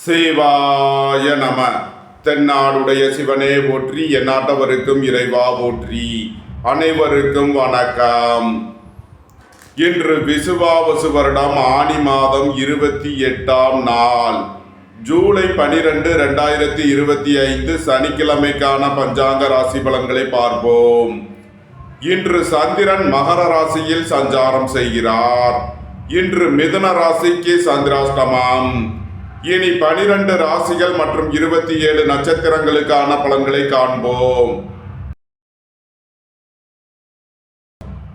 சிவாய நம. தென்னாடுடைய சிவனே போற்றி, எந்நாட்டவருக்கும் இறைவா போற்றி. அனைவருக்கும் வணக்கம். இன்று விசுவாவசு வருடம் ஆனி மாதம் 28ஆம் நாள், ஜூலை 12, 2025 சனிக்கிழமைக்கான பஞ்சாங்க ராசி பலன்களை பார்ப்போம். இன்று சந்திரன் மகர ராசியில் சஞ்சாரம் செய்கிறார். இன்று மிதுன ராசிக்கு சந்திராஷ்டமம். இனி 12 ராசிகள் மற்றும் 27 நட்சத்திரங்களுக்கான பலன்களை காண்போம்.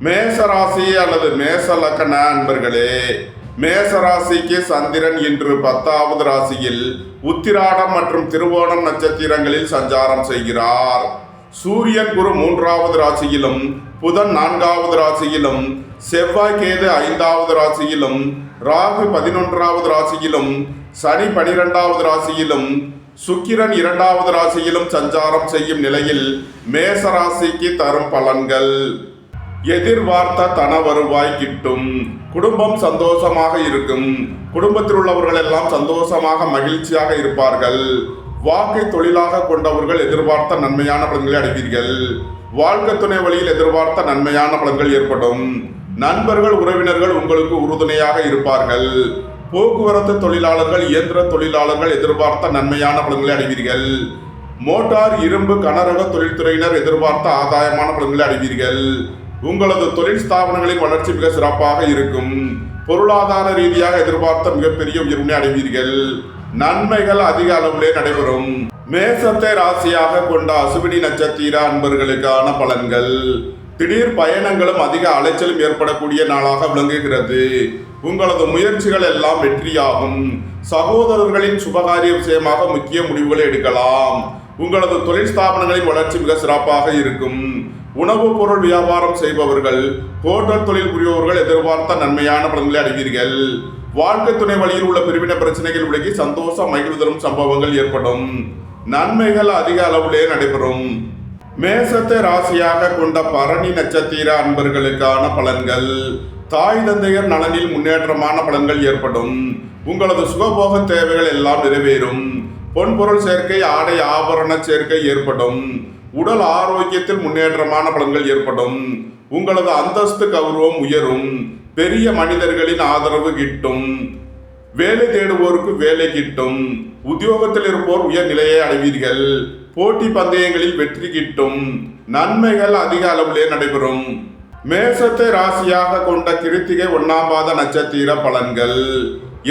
மேசராசி அல்லது மேச லக்ன அன்பர்களே, மேசராசிக்கு சந்திரன் இன்று 10வது ராசியில் உத்திராடம் மற்றும் திருவோணம் நட்சத்திரங்களில் சஞ்சாரம் செய்கிறார். சூரியன் குரு 3வது ராசியிலும், புதன் 4வது ராசியிலும், செவ்வாய் கேது 5வது ராசியிலும், ராகு 11வது ராசியிலும், சனி 12வது ராசியிலும், சுக்கிரன் 2வது ராசியிலும் சஞ்சாரம் செய்யும் நிலையில் மேசராசிக்கு தரும் பலன்கள்: எதிர்பார்த்த தன வருவாய் கிட்டும். குடும்பம் சந்தோஷமாக இருக்கும். குடும்பத்தில் உள்ளவர்கள் எல்லாம் சந்தோஷமாக மகிழ்ச்சியாக இருப்பார்கள். வாக்கை தொழிலாக கொண்டவர்கள் எதிர்பார்த்த நன்மையான பலன்களை அடைவீர்கள். வாழ்க்கை துணை வழியில் எதிர்பார்த்த நன்மையான பலன்கள் ஏற்படும். நண்பர்கள் உறவினர்கள் உங்களுக்கு உறுதுணையாக இருப்பார்கள். போக்குவரத்து தொழிலாளர்கள் இயந்திர தொழிலாளர்கள் எதிர்பார்த்த நன்மையான பலன்களை அடைவீர்கள். மோட்டார் இரும்பு கனரக தொழில்துறையினர் எதிர்பார்த்த ஆதாயமான பலன்களை அடைவீர்கள். உங்களது தொழில் ஸ்தாபனங்களின் வளர்ச்சி மிக சிறப்பாக இருக்கும். பொருளாதார ரீதியாக எதிர்பார்த்த மிகப்பெரிய உயர்வினை அடைவீர்கள். நன்மைகள் அதிக அளவிலே நடைபெறும். மேசத்தை ராசியாக கொண்ட அசுவினி நட்சத்திர அன்பர்களுக்கான பலன்கள்: திடீர் பயணங்களும் அதிக அலைச்சலும் ஏற்படக்கூடிய நாளாக விளங்குகிறது. உங்களது முயற்சிகள் எல்லாம் வெற்றியாகும். சகோதரர்களின் சுபகாரிய விஷயமாக முக்கிய முடிவுகளை எடுக்கலாம். உங்களது தொழில் ஸ்தாபனங்களின் வளர்ச்சி மிக சிறப்பாக இருக்கும். உணவுப் பொருள் வியாபாரம் செய்பவர்கள், ஹோட்டல் தொழில் புரிபவர்கள் எதிர்பார்த்த நன்மையான பலன்களை அடைவீர்கள். வாழ்க்கை துணை வழியில் உள்ள பிரிவின பிரச்சனைகள் விலகி சந்தோஷம் மகிழ்வு தரும் சம்பவங்கள் ஏற்படும். நன்மைகள் அதிக அளவிலே நடைபெறும். மேசத்தை ராசியாக கொண்ட பரணி நட்சத்திர அன்பர்களுக்கான பலன்கள்: தாய் தந்தையர் நலனில் முன்னேற்றமான பலன்கள் ஏற்படும். உங்களது சுகபோக தேவைகள் எல்லாம் நிறைவேறும். பொன்பொருள் சேர்க்கை, ஆடை ஆபரண சேர்க்கை ஏற்படும். உடல் ஆரோக்கியத்தில் முன்னேற்றமான பலன்கள் ஏற்படும். உங்களது அந்தஸ்து கௌரவம் உயரும். பெரிய மனிதர்களின் ஆதரவு கிட்டும். வேலை தேடுவோருக்கு வேலை கிட்டும். உத்தியோகத்தில் இருப்போர் உயர் நிலையை அடைவீர்கள். போட்டி பந்தயங்களில் வெற்றி கிட்டும். நன்மைகள் அதிக அளவிலே நடைபெறும். மேசத்தை ராசியாக கொண்ட கிருத்திகை 1ஆம் பாத நட்சத்திர பலன்கள்: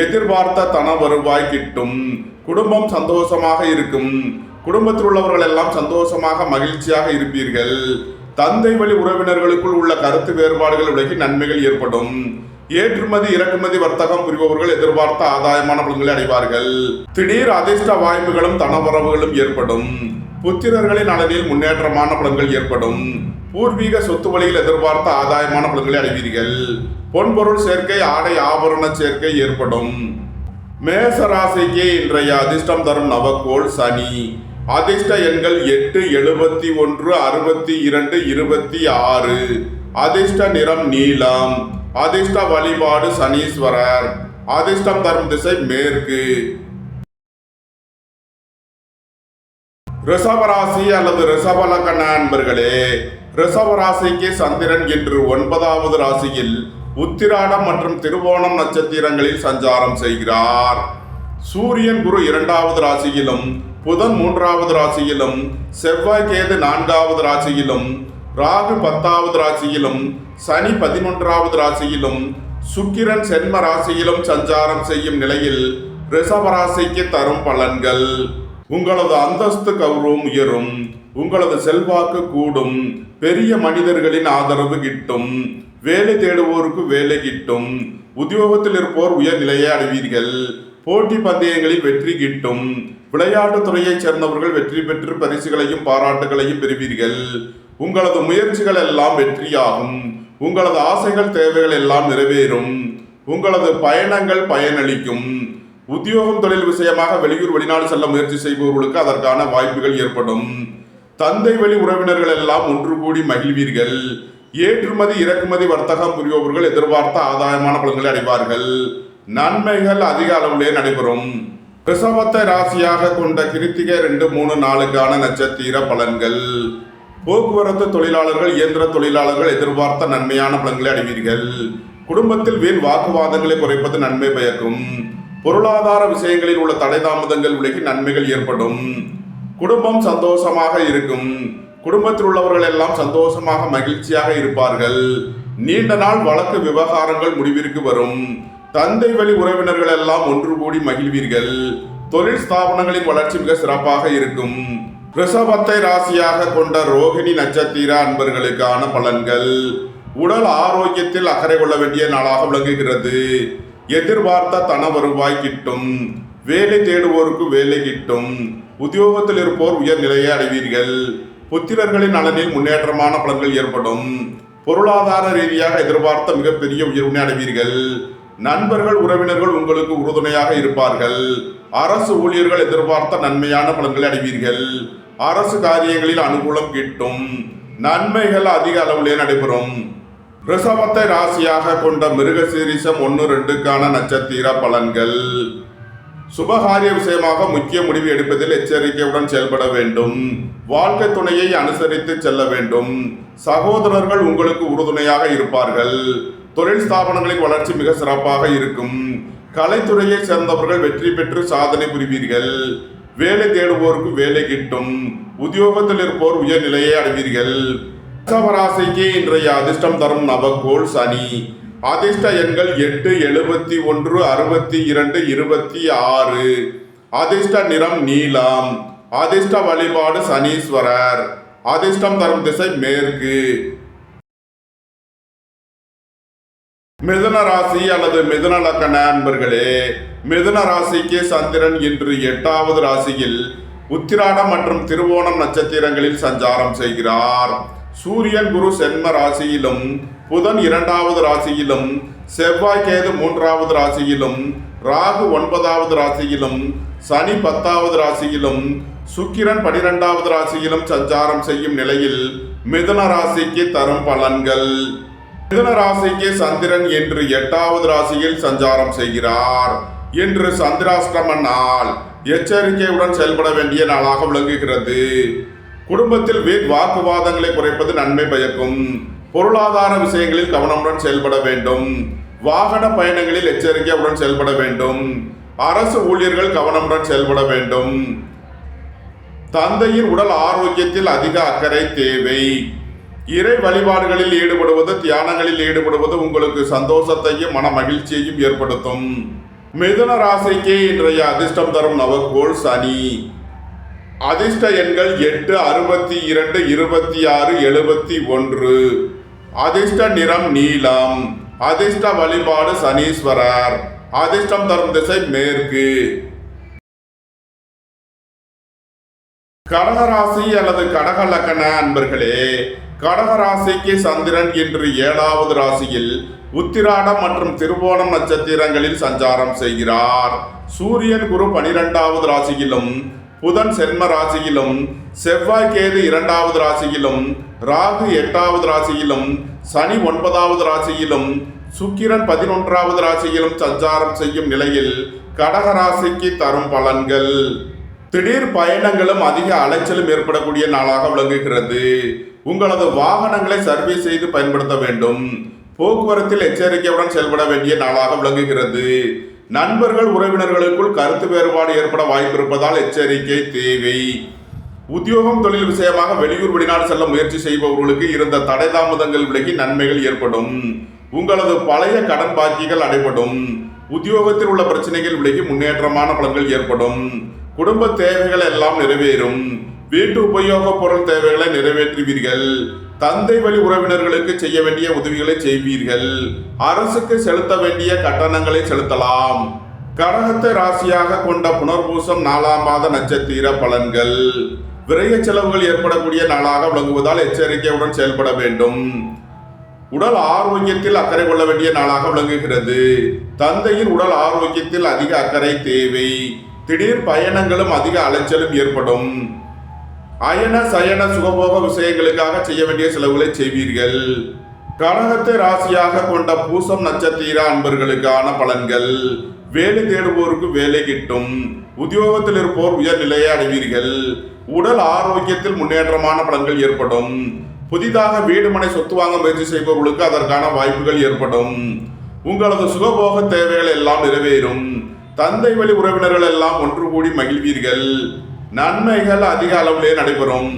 எதிர்பார்த்த தன வருவாய் கிட்டும். குடும்பம் சந்தோஷமாக இருக்கும். குடும்பத்தில் உள்ளவர்கள் எல்லாம் சந்தோஷமாக மகிழ்ச்சியாக இருப்பீர்கள். தந்தை வழி உறவினர்களுக்குள் உள்ள கருத்து வேறுபாடுகள் விலகி நன்மைகள் ஏற்படும். ஏற்றுமதி இறக்குமதி வர்த்தகம் புரிபவர்கள் எதிர்பார்த்த ஆதாயமான பலன்களை அடைவார்கள். திடீர் அதிர்ஷ்ட வாய்ப்புகளும் தனவரவுகளும் ஏற்படும். புத்திரர்களின் நலனில் முன்னேற்றமான பலன்கள் ஏற்படும். பூர்வீக சொத்து வழியில் எதிர்பார்த்த ஆதாயமான பலன்களை அடைவீர்கள். பொன்பொருள் சேர்க்கை, ஆடை ஆபரண சேர்க்கை ஏற்படும். மேச ராசிக்கு இன்றைய அதிர்ஷ்டம் தரும் நவக்கோள் சனி. அதிர்ஷ்ட எண்கள் 8, 71, 62, 26. அதிர்ஷ்ட நிறம் நீலம். அதிர்ஷ்ட வழிபாடு சனீஸ்வரர். அதிர்ஷ்டம் தரும் திசை மேற்கு. ரிஷபராசி அல்லது ரிஷப லக்ன அன்பர்களே, ரிஷபராசிக்கு சந்திரன் இன்று 9வது ராசியில் உத்திராடம் மற்றும் திருவோணம் நட்சத்திரங்களில் சஞ்சாரம் செய்கிறார். சூரியன் குரு 2வது ராசியிலும், புதன் 3வது ராசியிலும், செவ்வாய் கேது 4வது ராசியிலும், ராகு 10வது ராசியிலும், சனி 11வது ராசியிலும், சுக்கிரன் சென்ம ராசியிலும் சஞ்சாரம் செய்யும் நிலையில் ரிஷபராசிக்கு தரும் பலன்கள்: உங்களது அந்தஸ்து கௌரவம் உயரும். உங்களது செல்வாக்கு கூடும். பெரிய மனிதர்களின் ஆதரவு கிட்டும். வேலை தேடுவோருக்கு வேலை கிட்டும். உத்தியோகத்தில் இருப்போர் உயர் நிலையை அடைவீர்கள். போட்டி பந்தயங்களில் வெற்றி கிட்டும். விளையாட்டு துறையைச் சேர்ந்தவர்கள் வெற்றி பெற்று பரிசுகளையும் பாராட்டுகளையும் பெறுவீர்கள். உங்களது முயற்சிகள் எல்லாம் வெற்றியாகும். உங்களது ஆசைகள் தேவைகள் எல்லாம் நிறைவேறும். உங்களது பயணங்கள் பயனளிக்கும். உத்தியோகம் தொழில் விஷயமாக வெளியூர் வெளிநாடு செல்ல முயற்சி செய்பவர்களுக்கு அதற்கான வாய்ப்புகள் ஏற்படும். தந்தை வழி உறவினர்கள் எல்லாம் ஒன்று கூடி மகிழ்வீர்கள். ஏற்றுமதி இறக்குமதி வர்த்தகம் புரிபவர்கள் எதிர்பார்த்த ஆதாயமான பலன்களை அடைவார்கள். நன்மைகள் அதிக அளவிலே நடைபெறும். ரிஷபத்தை ராசியாக கொண்ட கிருத்திகை 2, 3, 4 நட்சத்திர பலன்கள். போக்குவரத்து தொழிலாளர்கள், இயந்திர தொழிலாளர்கள் எதிர்பார்த்த நன்மையான பலன்களை அடைவீர்கள். குடும்பத்தில் வீண் வாக்குவாதங்களை குறைப்பது நன்மை பயக்கும். பொருளாதார விஷயங்களில் உள்ள தடை தாமதங்கள் விலகி நன்மைகள் ஏற்படும். குடும்பம் சந்தோஷமாக இருக்கும். குடும்பத்தில் உள்ளவர்கள் எல்லாம் சந்தோஷமாக மகிழ்ச்சியாக இருப்பார்கள். நீண்ட நாள் வழக்கு விவகாரங்கள் முடிவிற்கு வரும். தந்தை வழி உறவினர்கள் எல்லாம் ஒன்று கூடி மகிழ்வீர்கள். தொழில் ஸ்தாபனங்களின் வளர்ச்சி மிக சிறப்பாக இருக்கும். ரிஷபத்தை ராசியாக கொண்ட ரோகிணி நட்சத்திர அன்பர்களுக்கான பலன்கள். உடல் ஆரோக்கியத்தில் அக்கறை கொள்ள வேண்டிய நாளாக விளங்குகிறது. எதிர்பார்த்த தன வருவாய் கிட்டும். வேலை தேடுவோருக்கு வேலை கிட்டும். உத்தியோகத்தில் இருப்போர் உயர் நிலையை அடைவீர்கள். புத்திரர்களின் நலனில் முன்னேற்றமான பலன்கள் ஏற்படும். பொருளாதார ரீதியாக எதிர்பார்த்த மிகப்பெரிய உயர்வினை அடைவீர்கள். நண்பர்கள், உறவினர்கள் உங்களுக்கு உறுதுணையாக இருப்பார்கள். அரசு ஊழியர்கள் எதிர்பார்த்த நன்மையான பலன்களை அடைவீர்கள். அரசு காரியங்களில் அனுகூலம் கிட்டும். நன்மைகள் அதிக அளவிலே நடைபெறும். ரிஷபத்தை ராசியாக கொண்ட மிருகசீரிஷம் 1, 2 நட்சத்திர பலன்கள். சுபகாரிய விஷயமாக முக்கிய முடிவு எடுப்பதில் எச்சரிக்கையுடன் செயல்பட வேண்டும். வாழ்க்கை துணையை அனுசரித்து செல்ல வேண்டும். சகோதரர்கள் உங்களுக்கு உறுதுணையாக இருப்பார்கள். தொழில் ஸ்தாபனங்களின் வளர்ச்சி மிக சிறப்பாக இருக்கும். கலைத்துறையை சேர்ந்தவர்கள் வெற்றி பெற்று சாதனை புரிவீர்கள். வேலை தேடுவோருக்கு வேலை கிட்டும். உத்தியோகத்தில் இருப்போர் உயர் நிலையை அடைவீர்கள். ரிஷபராசிக்கு இன்றைய அதிர்ஷ்டம் தரும் நவகோள் சனி. அதிர்ஷ்ட எண்கள் 8, 71, 62, 26. அதிர்ஷ்ட நிறம் நீலம். அதிர்ஷ்ட வழிபாடு சனீஸ்வரர். அதிர்ஷ்டம் தரும் திசை மேற்கு. மிதுன ராசி அல்லது மிதுன லக்கண அன்பர்களே, மிதுன ராசிக்கு சந்திரன் இன்று 8வது ராசியில் உத்திராடம் மற்றும் திருவோணம் நட்சத்திரங்களில் சஞ்சாரம் செய்கிறார். சூரியன் குரு சென்ம ராசியிலும், புதன் 2வது ராசியிலும், செவ்வாய் கேது 3வது ராசியிலும், ராகு 9வது ராசியிலும், சனி 10வது ராசியிலும், சுக்கிரன் 12வது ராசியிலும் சஞ்சாரம் செய்யும் நிலையில் மிதுன ராசிக்கு தரும் பலன்கள். மிதுன ராசிக்கு சந்திரன் இன்று 8வது ராசியில் சஞ்சாரம் செய்கிறார். இன்று சந்திராஷ்டம நாள். எச்சரிக்கையுடன் செயல்பட வேண்டிய நாளாக விளங்குகிறது. குடும்பத்தில் வீண் வாக்குவாதங்களை குறைப்பது நன்மை பயக்கும். பொருளாதார விஷயங்களில் கவனமுடன் செயல்பட வேண்டும். வாகன பயணங்களில் எச்சரிக்கையுடன் செயல்பட வேண்டும். அரசு ஊழியர்கள் கவனமுடன் செயல்பட வேண்டும். தந்தையின் உடல் ஆரோக்கியத்தில் அதிக அக்கறை தேவை. இறை வழிபாடுகளில் ஈடுபடுவது, தியானங்களில் ஈடுபடுவது உங்களுக்கு சந்தோஷத்தையும் மன மகிழ்ச்சியையும் ஏற்படுத்தும். மிதுன ராசிக்கு இன்றைய அதிர்ஷ்டம் தரும் நவகோள் சனி. அதிர்ஷ்ட எண்கள் 8, 62, 26, 71. அதிர்ஷ்ட நிறம் நீலம். அதிர்ஷ்ட வழிபாடு சனீஸ்வரர். அதிர்ஷ்டம் தரும் திசை மேற்கு. கடகராசி அல்லது கடக லக்கண அன்பர்களே, கடகராசிக்கு சந்திரன் இன்று 7வது ராசியில் உத்திராடம் மற்றும் திருவோணம் நட்சத்திரங்களில் சஞ்சாரம் செய்கிறார். சூரியன் குரு 12வது ராசியிலும், புதன் சென்ம ராசியிலும், செவ்வாய் கேது 2வது ராசியிலும், ராகு 8வது ராசியிலும், சனி 9வது ராசியிலும், சுக்கிரன் 11வது ராசியிலும் சஞ்சாரம் செய்யும் நிலையில் கடகராசிக்கு தரும் பலன்கள். திடீர் பயணங்களும் அதிக அலைச்சலும் ஏற்படக்கூடிய நாளாக விளங்குகிறது. உங்களது வாகனங்களை சர்வீஸ் செய்து பயன்படுத்த வேண்டும். போக்குவரத்தில் எச்சரிக்கையுடன் செயல்பட வேண்டிய நாளாக விளங்குகிறது. நண்பர்கள், உறவினர்களுக்குள் கருத்து வேறுபாடு ஏற்பட வாய்ப்பு இருப்பதால் எச்சரிக்கை தேவை. உத்தியோகம், தொழில் விஷயமாக வெளியூர் வெளிநாடு செல்ல முயற்சி செய்பவர்களுக்கு இருந்த தடை தாமதங்கள் விலகி நன்மைகள் ஏற்படும். உங்களது பழைய கடன் பாக்கிகள் அடைபடும். உத்தியோகத்தில் உள்ள பிரச்சனைகள் விலகி முன்னேற்றமான பலன்கள் ஏற்படும். குடும்ப தேவைகள் எல்லாம் நிறைவேறும். வீட்டு உபயோக பொருள் தேவைகளை நிறைவேற்றுவீர்கள். தந்தை வழி உறவினர்களுக்கு செய்ய வேண்டிய உதவிகளை செய்வீர்கள். அரசுக்கு செலுத்த வேண்டிய கட்டணங்களை செலுத்தலாம். கடகத்தை ராசியாக கொண்ட புனர்பூசம் 4ஆம் மாத நட்சத்திர பலன்கள். விரய செலவுகள் ஏற்படக்கூடிய நாளாக விளங்குவதால் எச்சரிக்கையுடன் செயல்பட வேண்டும். உடல் ஆரோக்கியத்தில் அக்கறை கொள்ள வேண்டிய நாளாக விளங்குகிறது. தந்தையின் உடல் ஆரோக்கியத்தில் அதிக அக்கறை தேவை. திடீர் பயணங்களும் அதிக அலைச்சலும் ஏற்படும். அயன சயன சுகபோக விஷயங்களுக்காக செய்ய வேண்டிய செலவுகளை செய்வீர்கள். கடகத்தை ராசியாக கொண்ட பூசம் நட்சத்திர அன்பர்களுக்கான பலன்கள். வேலை தேடுவோருக்கு வேலை கிட்டும். உத்தியோகத்தில் இருப்போர் உயர்நிலையை அடைவீர்கள். உடல் ஆரோக்கியத்தில் முன்னேற்றமான பலன்கள் ஏற்படும். புதிதாக வீடு மனை சொத்து வாங்க முயற்சி செய்பவர்களுக்கு அதற்கான வாய்ப்புகள் ஏற்படும். உங்களது சுகபோக தேவைகள் எல்லாம் நிறைவேறும். தந்தை வழி உறவினர்கள் எல்லாம் ஒன்று கூடி மகிழ்வீர்கள். நன்மைகள் அதிக அளவிலே நடைபெறும்.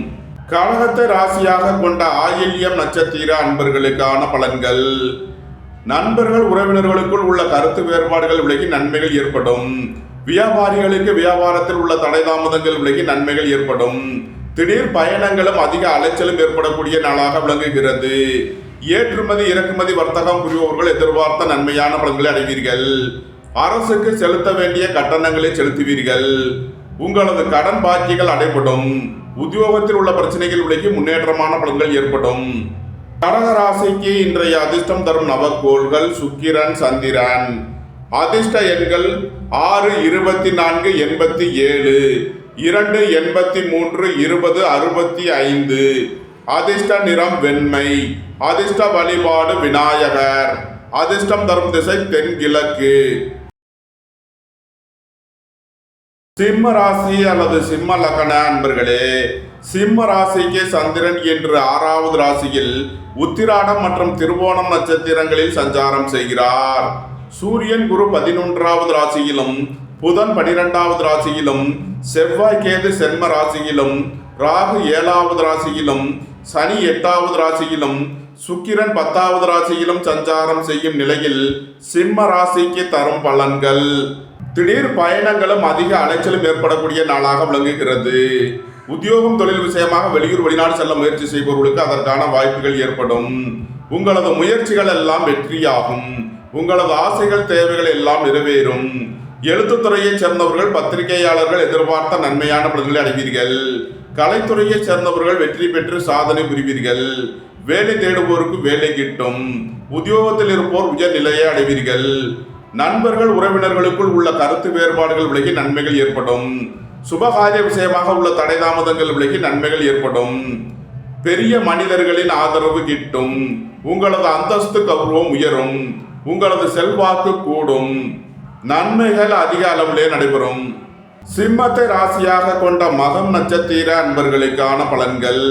கடகத்தை ராசியாக கொண்ட ஆயில்யம் நட்சத்திர அன்பர்களுக்கான பலன்கள். நண்பர்கள் உறவினர்களுக்குள் உள்ள கருத்து வேறுபாடுகள் விலகி நன்மைகள் ஏற்படும். வியாபாரிகளுக்கு வியாபாரத்தில் உள்ள தடை தாமதங்கள் விலகி நன்மைகள் ஏற்படும். திடீர் பயணங்களும் அதிக அலைச்சலும் ஏற்படக்கூடிய நாளாக விளங்குகிறது. ஏற்றுமதி இறக்குமதி வர்த்தகம் புரிபவர்கள் எதிர்பார்த்த நன்மையான பலன்களை அடைவீர்கள். அரசுக்கு செலுத்த வேண்டிய கட்டணங்களை செலுத்துவீர்கள். உங்களது கடன் பாக்கிகள் அடைபடும். உத்தியோகத்தில் உள்ள பிரச்சனைகள் விலகி முன்னேற்றமான பலன்கள் ஏற்படும். கடக ராசிக்கு இன்றைய அதிர்ஷ்டம் தரும் நவக்கோள்கள் சுக்கிரன், சந்திரன். அதிர்ஷ்ட எண்கள் 6, 24, 87, 2, 83, 20, 65. அதிர்ஷ்ட நிறம் வெண்மை. அதிர்ஷ்ட வழிபாடு விநாயகர். அதிர்ஷ்டம் தரும் திசை தென்கிழக்கு. சிம்ம ராசி அல்லது சிம்ம லக்ன அன்பர்களே, சிம்ம ராசிக்கு சந்திரன் என்று 6வது ராசியில் உத்திராடம் மற்றும் திருவோணம் நட்சத்திரங்களில் சஞ்சாரம் செய்கிறார். சூரியன் குரு 11வது ராசியிலும், புதன் 12வது ராசியிலும், செவ்வாய் கேது சென்ம ராசியிலும், ராகு 7வது ராசியிலும், சனி 8வது ராசியிலும், சுக்கிரன் 10வது ராசியிலும் சஞ்சாரம் செய்யும் நிலையில் சிம்ம ராசிக்கு தரும் பலன்கள். திடீர் பயணங்களும் அதிக அலைச்சலும் ஏற்படக்கூடிய நாளாக விளங்குகிறது. உத்தியோகம் தொழில் விஷயமாக வெளியூர் வெளிநாடு செல்ல முயற்சி செய்பவர்களுக்கு அதற்கான வாய்ப்புகள் ஏற்படும். உங்களது முயற்சிகள் எல்லாம் வெற்றியாகும். உங்களது ஆசைகள் தேவைகள் எல்லாம் நிறைவேறும். எழுத்துத்துறையைச் சேர்ந்தவர்கள் பத்திரிகையாளர்கள் எதிர்பார்த்த நன்மையான பலன்களை அடைவீர்கள். கலைத்துறையைச் சேர்ந்தவர்கள் வெற்றி பெற்று சாதனை புரிவீர்கள். வேலை தேடுவோருக்கு வேலை கிட்டும். உத்தியோகத்தில் இருப்போர் உயர் நிலையை அடைவீர்கள். நண்பர்கள் உறவினர்களுக்குள் உள்ள கருத்து வேறுபாடுகள் விலகி நன்மைகள் ஏற்படும். சுபகாரிய விஷயமாக உள்ள தடை தாமதங்கள் விலகி நன்மைகள் ஏற்படும். பெரிய மனிதர்களின் ஆதரவு கிட்டும். உங்களது அந்தஸ்து கௌரவம் உயரும். உங்களது செல்வாக்கு கூடும். நன்மைகள் அதிக அளவிலே நடைபெறும். சிம்மத்தை ராசியாக கொண்ட மகம் நட்சத்திர அன்பர்களுக்கான பலன்கள்.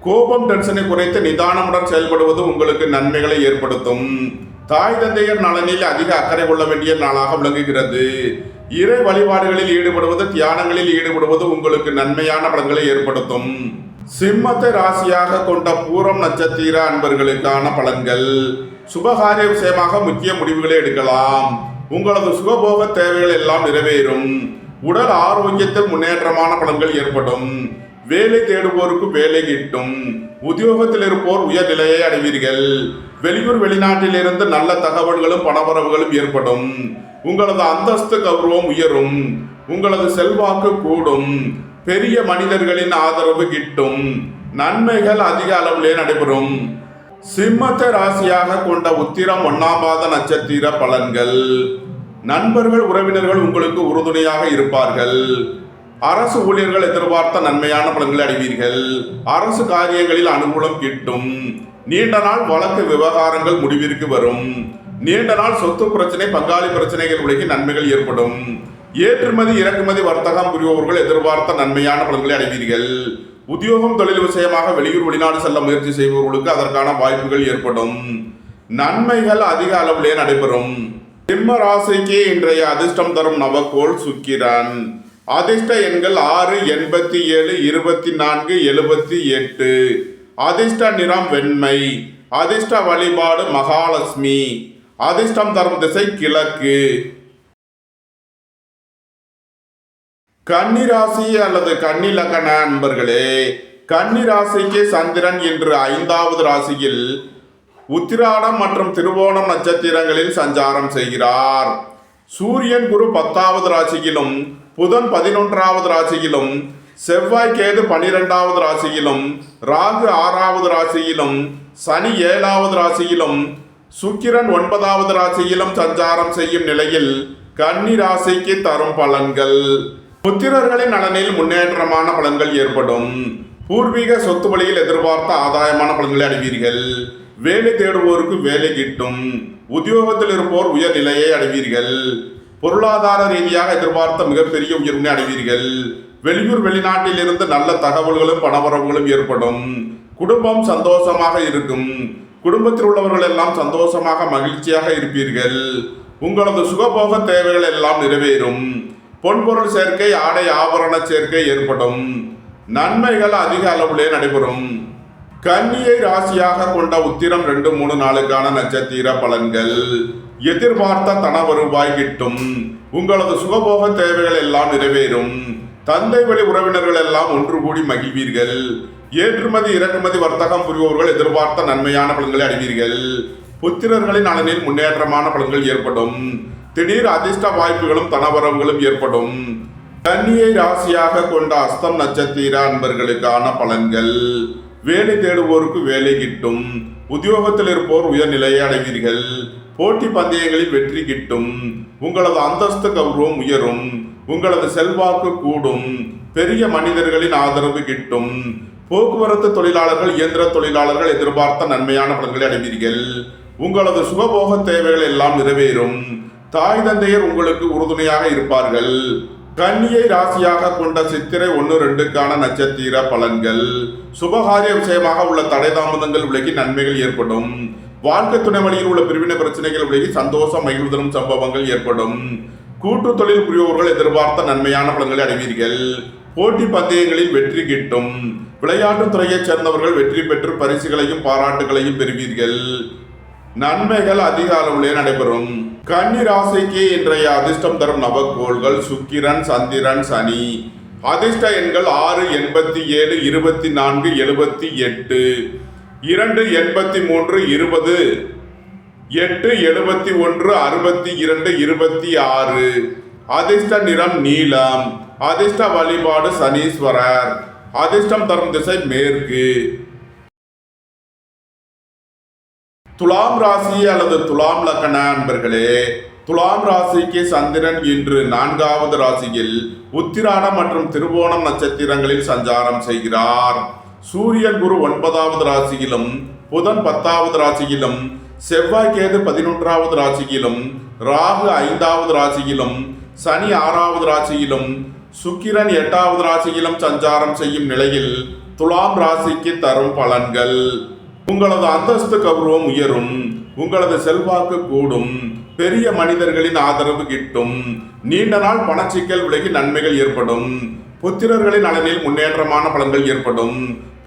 கோபம் டென்ஷனை குறைத்து நிதானமுடன் செயல்படுவது உங்களுக்கு நன்மைகளை ஏற்படுத்தும். தாய் தந்தையர் நலனில் அதிக அக்கறை கொள்ள வேண்டிய நாளாக விளங்குகிறது. இறை வழிபாடுகளில் ஈடுபடுவது, தியானங்களில் ஈடுபடுவது உங்களுக்கு நன்மையான பலன்களை ஏற்படுத்தும். சிம்மத்தை ராசியாக கொண்ட பூரம் நட்சத்திர அன்பர்களுக்கான பலன்கள். சுபகாரிய விஷயமாக முக்கிய முடிவுகளை எடுக்கலாம். உங்களது சுகபோக தேவைகள் எல்லாம் நிறைவேறும். உடல் ஆரோக்கியத்தில் முன்னேற்றமான பலன்கள் ஏற்படும். வேலை தேடுவோருக்கு வேலை கிட்டும். உத்தியோகத்தில் இருப்போர் உயர்நிலையை அடைவீர்கள். வெளியூர் வெளிநாட்டில் இருந்து நல்ல தகவல்களும் பணவரவுகளும் ஏற்படும். உங்களது அந்தஸ்து கௌரவம் உயரும். உங்களது செல்வாக்கு கூடும். பெரிய மனிதர்களின் ஆதரவு கிட்டும். நன்மைகள் அதிக அளவிலே நடைபெறும். சிம்மத்தை ராசியாக கொண்ட உத்திரம் 1ஆம் பாத நட்சத்திர பலன்கள். நண்பர்கள் உறவினர்கள் உங்களுக்கு உறுதுணையாக இருப்பார்கள். அரசு ஊழியர்கள் எதிர்பார்த்த நன்மையான பலன்களை அடைவீர்கள். அரசு காரியங்களில் அனுகூலம் கிட்டும். நீண்ட நாள் வழக்கு விவகாரங்கள் முடிவிற்கு வரும். நீண்ட நாள் சொத்து பிரச்சனை, பங்காளி பிரச்சனைகள் விலகி நன்மைகள் ஏற்படும். ஏற்றுமதி இறக்குமதி வர்த்தகம் புரிபவர்கள் எதிர்பார்த்த நன்மையான பலன்களை அடைவீர்கள். உத்தியோகம் தொழில் விஷயமாக வெளியூர் வெளிநாடு செல்ல முயற்சி செய்பவர்களுக்கு அதற்கான வாய்ப்புகள் ஏற்படும். நன்மைகள் அதிக அளவிலே நடைபெறும். சிம்ம ராசிக்கு இன்றைய அதிர்ஷ்டம் தரும் நவக்கோள் சுக்கிரன். அதிர்ஷ்ட எண்கள் 6, 87, 24, 78. அதிர்ஷ்ட நிறம் வெண்மை. அதிர்ஷ்ட வழிபாடு மகாலட்சுமி. அதிர்ஷ்டம் தரும் திசை கிழக்கு. கன்னிராசி அல்லது கன்னி லக்ன அன்பர்களே, கன்னிராசிக்கு சந்திரன் இன்று 5வது ராசியில் உத்திராடம் மற்றும் திருவோணம் நட்சத்திரங்களில் சஞ்சாரம் செய்கிறார். சூரியன் குரு 10வது ராசியிலும், புதன் 11வது ராசியிலும், செவ்வாய் கேது 12வது ராசியிலும், ராகு 6வது ராசியிலும், சனி 7வது ராசியிலும், சுக்கிரன் 9வது ராசியிலும் சஞ்சாரம் செய்யும் நிலையில் கன்னி ராசிக்கு தரும் பலன்கள். புத்திரர்களின் நலனில் முன்னேற்றமான பலன்கள் ஏற்படும். பூர்வீக சொத்து வழியில் எதிர்பார்த்த ஆதாயமான பலன்களை அடைவீர்கள். வேலை தேடுவோருக்கு வேலை கிட்டும். உத்தியோகத்தில் இருப்போர் உயர்நிலையை அடைவீர்கள். பொருளாதார ரீதியாக எதிர்பார்த்த மிகப்பெரிய உயர்வினை அடைவீர்கள். வெளியூர் வெளிநாட்டில் இருந்து நல்ல தகவல்களும் பணவரவுகளும் ஏற்படும். குடும்பம் சந்தோஷமாக இருக்கும். குடும்பத்தில் உள்ளவர்கள் எல்லாம் சந்தோஷமாக மகிழ்ச்சியாக இருப்பீர்கள். உங்களது சுகபோக தேவைகள் எல்லாம் நிறைவேறும். பொன்பொருள் சேர்க்கை, ஆடை ஆபரண சேர்க்கை ஏற்படும். நன்மைகள் அதிக அளவிலே நடைபெறும். கன்னியை ராசியாக கொண்ட உத்திரம் 2, 3 நாளுக்கான நட்சத்திர பலன்கள். எதிர்பார்த்த தன வருவாய் கிட்டும். உங்களது சுகபோக தேவைகள் எல்லாம் நிறைவேறும். தந்தை வழி உறவினர்கள் எல்லாம் ஒன்று கூடி மகிழ்வீர்கள். ஏற்றுமதி இறக்குமதி வர்த்தகம் புரிபவர்கள் எதிர்பார்த்த நன்மையான பலன்களை அடைவீர்கள். புத்திரர்களின் நலனில் முன்னேற்றமான பலன்கள் ஏற்படும். திடீர் அதிர்ஷ்ட வாய்ப்புகளும் தனவரவுகளும் ஏற்படும். கன்னியை ராசியாக கொண்ட அஸ்தம் நட்சத்திர அன்பர்களுக்கான பலன்கள். வேலை தேடுவோருக்கு வேலை கிட்டும். உத்தியோகத்தில் இருப்போர் உயர்நிலையை அடைவீர்கள். போட்டி பந்தயங்களில் வெற்றி கிட்டும். உங்களது அந்தஸ்து கௌரவம் உயரும். உங்களது செல்வாக்கு கூடும். பெரிய மனிதர்களின் ஆதரவு கிட்டும். போக்குவரத்து தொழிலாளர்கள், இயந்திர தொழிலாளர்கள் எதிர்பார்த்த நன்மையான பலன்களை அடைவீர்கள். உங்களது சுகபோக தேவைகள் எல்லாம் நிறைவேறும். தாய் தந்தையர் உங்களுக்கு உறுதுணையாக இருப்பார்கள். கன்னியை ராசியாக கொண்ட சித்திரை 1, 2க்கான நட்சத்திர பலன்கள். சுபகாரிய விஷயமாக உள்ள தடை தாமதங்கள் விலகி நன்மைகள் ஏற்படும். வாழ்க்கை துணை வழியில் உள்ள பிரிவினை பிரச்சனைகள் விலகி சந்தோஷம் மகிழ்வுதலும் சம்பவங்கள் ஏற்படும். கூட்டு தொழில் புரிபவர்கள் எதிர்பார்த்த நன்மையான பலன்களை அடைவீர்கள். போட்டி பந்தயங்களில் வெற்றி கிட்டும். விளையாட்டுத் துறையைச் சேர்ந்தவர்கள் வெற்றி பெற்று பரிசுகளையும் பாராட்டுகளையும் பெறுவீர்கள். நன்மைகள் அதிக அளவிலே நடைபெறும். கன்னி ராசிக்கு இன்றைய அதிர்ஷ்டம் தரும் நவக்கோள்கள் சுக்கிரன், சந்திரன், சனி. அதிர்ஷ்ட எண்கள் 6, 87, 24, 78, 2, 83, 20, 8, 71, 62, 26. அதிர்ஷ்ட நிறம் நீலம். அதிர்ஷ்ட வழிபாடு சனீஸ்வரர். அதிர்ஷ்டம் தரும் திசை மேற்கு. துலாம் ராசி அல்லது துலாம் லக்ன அன்பர்களே, துலாம் ராசிக்கு சந்திரன் இன்று 4வது ராசியில் உத்திராடம் மற்றும் திருவோணம் நட்சத்திரங்களில் சஞ்சாரம் செய்கிறார். சூரியன் குரு 9வது ராசியிலும், புதன் 10வது ராசியிலும், செவ்வாய் கேது 11வது ராசியிலும், ராகு 5வது ராசியிலும், சனி 6வது ராசியிலும், சுக்கிரன் 8வது ராசியிலும் சஞ்சாரம் செய்யும் நிலையில் துலாம் ராசிக்கு தரும் பலன்கள். உங்களது அந்தஸ்து கௌரவம் உயரும். உங்களது செல்வாக்கு கூடும். பெரிய மனிதர்களின் ஆதரவு கிட்டும். நீண்ட நாள் பணச்சிக்கல் விலகி நன்மைகள் ஏற்படும். புத்திரர்களின் நலனில் முன்னேற்றமான பலன்கள் ஏற்படும்.